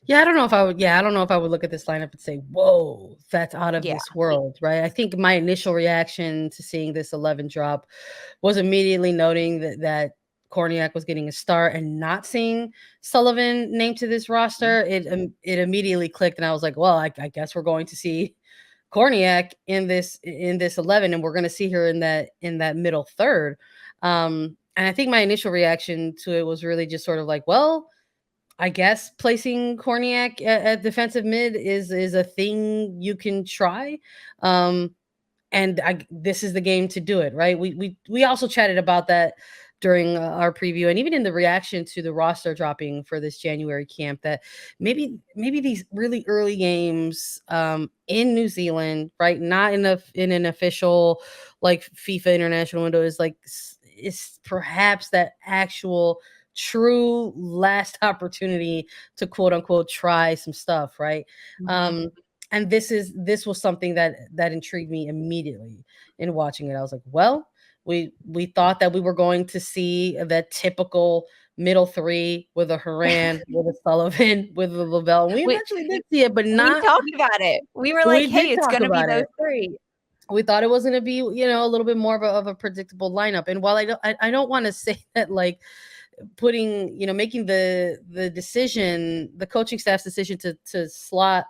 Yeah, I don't know if I would. Yeah, I don't know if I would look at this lineup and say, "Whoa, that's out of Yeah. this world," right? I think my initial reaction to seeing this 11 drop was immediately noting that Kornieck was getting a start and not seeing Sullivan named to this roster. It immediately clicked, and I was like, "Well, I guess we're going to see Kornieck in this 11, and we're going to see her in that middle third." And I think my initial reaction to it was really just sort of like, "Well." I guess placing Korniak at defensive mid is a thing you can try. Um, and this is the game to do it, right? We also chatted about that during our preview and even in the reaction to the roster dropping for this January camp that maybe these really early games in New Zealand, right? Not in an official like FIFA international window is like is perhaps that actual true last opportunity to quote unquote try some stuff, right? Mhm. And this was something that intrigued me immediately in watching it. I was like, well, we thought that we were going to see that typical middle three with a Haran, with a Sullivan, with a Lavelle. And we We eventually did see it, but we not. talked about it. We were like, We did "Hey, it's talk gonna be about those it. 3." We thought it was going to be, a little bit more of a predictable lineup. And while I don't want to say that like putting, making the decision, the coaching staff's decision to slot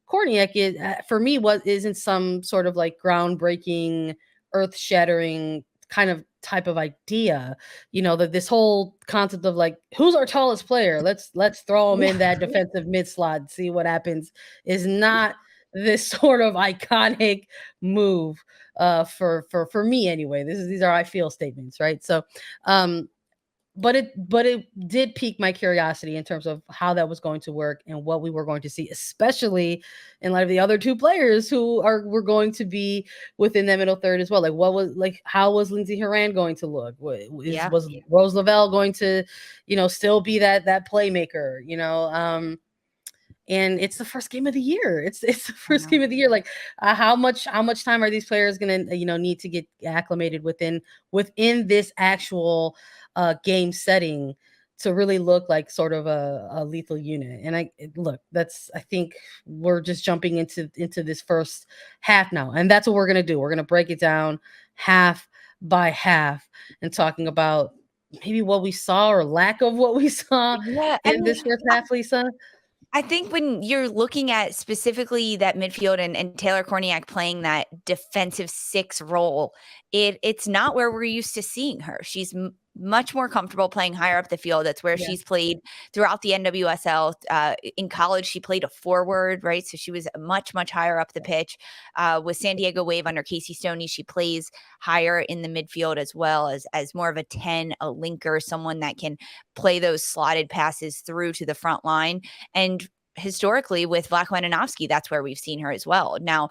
Korniak is for me what isn't some sort of like groundbreaking, earth-shattering kind of type of idea. That this whole concept of like who's our tallest player? Let's throw him in that defensive mid slot, see what happens is not this sort of iconic move for me anyway. These are I feel statements, right? So um but it did pique my curiosity in terms of how that was going to work and what we were going to see, especially in light of the other two players who were going to be within that middle third as well. Like what was like how was Lindsay Horan going to look? Yeah. Was Rose Lavelle going to, still be that playmaker? And it's the first game of the year. It's the I first know. game of the year. Like how much time are these players gonna need to get acclimated within this actual game setting to really look like sort of a lethal unit. And look, I think we're just jumping into this first half now, and that's what we're gonna do. We're gonna break it down half by half and talking about maybe what we saw or lack of what we saw Yeah, in this first half, Lisa. I think when you're looking at specifically that midfield and Taylor Kornieck playing that defensive 6 role, it's not where we're used to seeing her. She's much more comfortable playing higher up the field. That's where Yeah. she's played throughout the NWSL. In college, she played a forward, right? So she was much, much higher up the pitch. With San Diego Wave under Casey Stoney, she plays higher in the midfield as well as more of a 10, a linker, someone that can play those slotted passes through to the front line. And historically with Vlahovic, that's where we've seen her as well. Now,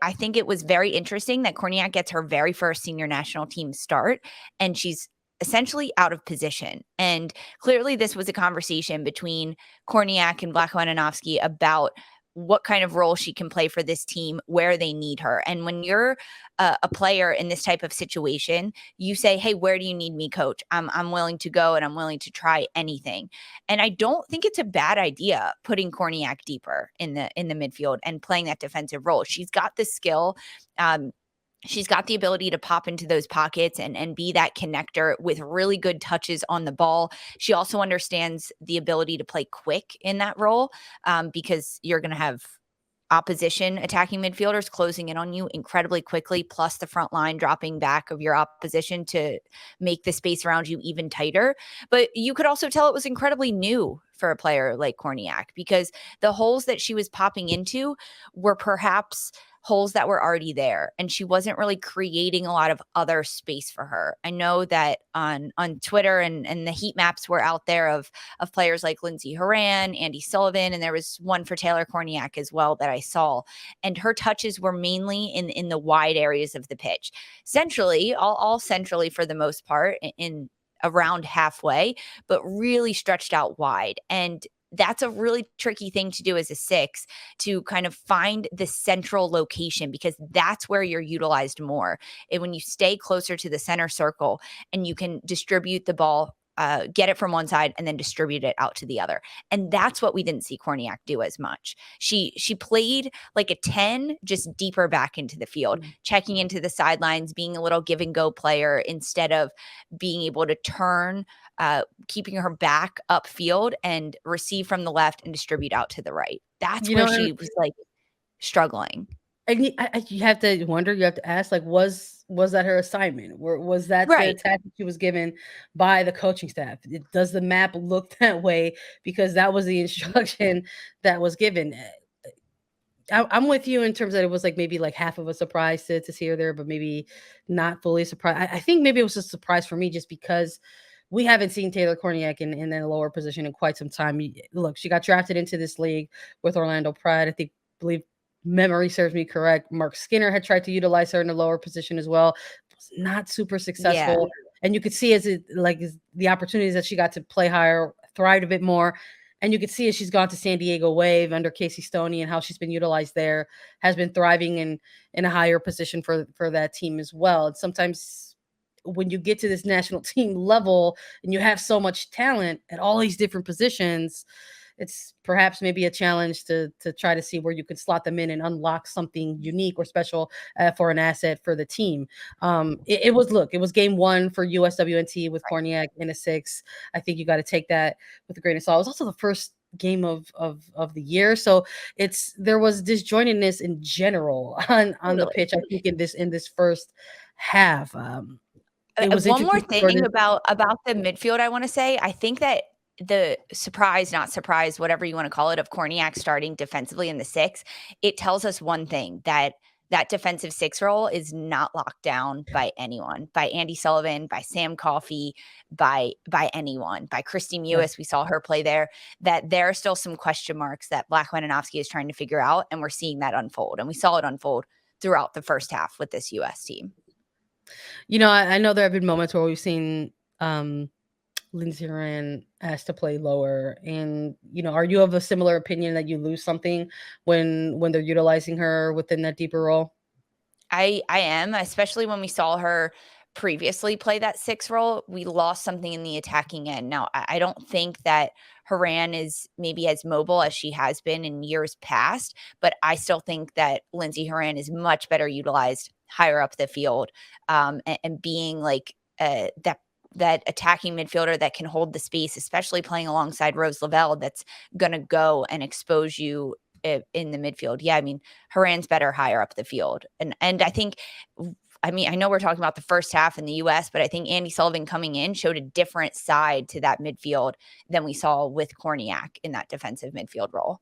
I think it was very interesting that Kornieck gets her very first senior national team start, and she's essentially out of position. And clearly this was a conversation between Kornieck and Vlahovic about what kind of role she can play for this team, where they need her. And when you're a player in this type of situation, you say, "Hey, where do you need me, coach? I'm willing to go and I'm willing to try anything." And I don't think it's a bad idea putting Kornieck deeper in the midfield and playing that defensive role. She's got the skill. Um, She's got the ability to pop into those pockets and be that connector with really good touches on the ball. She also understands the ability to play quick in that role, because you're going to have opposition attacking midfielders closing in on you incredibly quickly, plus the front line dropping back of your opposition to make the space around you even tighter. But you could also tell it was incredibly new for a player like Kornieck, because the holes that she was popping into were perhaps holes that were already there, and she wasn't really creating a lot of other space for her. I know that on Twitter and the heat maps were out there of players like Lindsay Horan, Andi Sullivan, and there was one for Taylor Kornieck as well that I saw. And her touches were mainly in the wide areas of the pitch, centrally, all centrally for the most part, in around halfway, but really stretched out wide. And that's a really tricky thing to do as a 6, to kind of find the central location, because that's where you're utilized more. And when you stay closer to the center circle and you can distribute the ball get it from one side and then distribute it out to the other. And that's what we didn't see Kornieck do as much. She played like a 10, just deeper back into the field, checking into the sidelines, being a little give and go player instead of being able to turn, keeping her back upfield and receive from the left and distribute out to the right. That's where she was like struggling. And you have to wonder, you have to ask, like, was that her assignment? Or was that the tactic she was given by the coaching staff? Does the map look that way? Because that was the instruction that was given. I'm with you in terms that it was like maybe like half of a surprise to see her there, but maybe not fully surprised. I think maybe it was a surprise for me just because we haven't seen Taylor Kornieck in a lower position in quite some time. Look, she got drafted into this league with Orlando Pride. Believe memory serves me correct. Mark Skinner had tried to utilize her in a lower position as well. It was not super successful. Yeah. And you could see as the opportunities that she got to play higher, thrived a bit more. And you could see as she's gone to San Diego Wave under Casey Stoney and how she's been utilized there, has been thriving in a higher position for that team as well. And sometimes when you get to this national team level and you have so much talent at all these different positions, it's perhaps maybe a challenge to try to see where you could slot them in and unlock something unique or special for an asset for the team. It was game one for USWNT with Kornieck in a 6. I think you got to take that with a grain of salt. It was also the first game of the year, so there was disjointedness in general on the pitch. I think in this first half. It was one more thing about the midfield I want to say. I think that the not surprise, whatever you want to call it, of Kornieck starting defensively in the 6, it tells us one thing, that defensive 6 role is not locked down by anyone, by Andi Sullivan, by Sam Coffey, by anyone, by Christy Mewis. We saw her play there, that there are still some question marks that Black Wianovsky is trying to figure out. And we're seeing that unfold. And we saw it unfold throughout the first half with this US team. I know there have been moments where we've seen, Lindsey Horan asked to play lower, and are you of a similar opinion that you lose something when they're utilizing her within that deeper role? I am, especially when we saw her previously play that 6 role. We lost something in the attacking end. Now, I don't think that Herrera is maybe as mobile as she has been in years past, but I still think that Lindsey Horan is much better utilized higher up the field, and being like that attacking midfielder that can hold the space, especially playing alongside Rose Lavelle, that's going to go and expose you in the midfield. Yeah, I mean, Horan's better higher up the field. And I think, I know we're talking about the first half in the US, but I think Andi Sullivan coming in showed a different side to that midfield than we saw with Kornieck in that defensive midfield role.